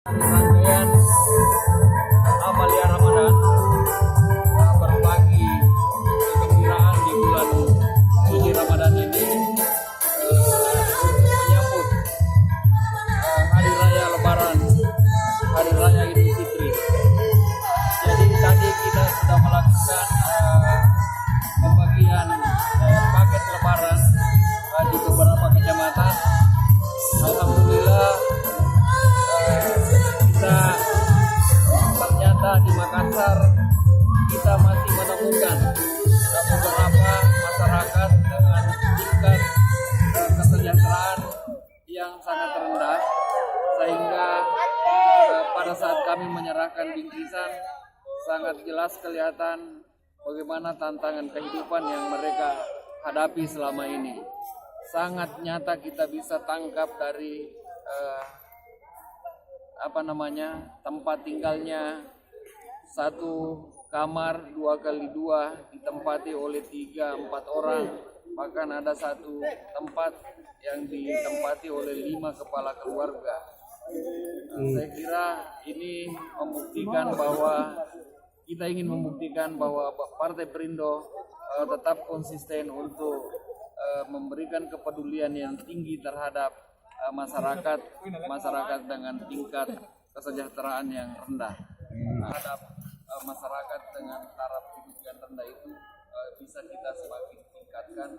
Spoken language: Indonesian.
Rangkaian Amalia Ramadan berbagi kegembiraan di bulan suci Ramadan ini menyambut Hari Raya Lebaran, Hari Raya Idul Fitri. Jadi tadi kita sudah melakukan pembagian paket Lebaran di beberapa kecamatan. Alhamdulillah ternyata di Makassar kita masih menemukan beberapa masyarakat dengan tingkat kesejahteraan yang sangat rendah, sehingga pada saat kami menyerahkan bingkisan sangat jelas kelihatan bagaimana tantangan kehidupan yang mereka hadapi selama ini. Sangat nyata kita bisa tangkap dari tempat tinggalnya, satu kamar 2x2 ditempati oleh 3-4 orang, bahkan ada satu tempat yang ditempati oleh 5 kepala keluarga. Saya kira ini membuktikan bahwa kita ingin membuktikan bahwa Partai Perindo tetap konsisten untuk memberikan kepedulian yang tinggi terhadap masyarakat dengan tingkat kesejahteraan yang rendah. Terhadap masyarakat dengan taraf hidup yang rendah itu bisa kita semakin tingkatkan.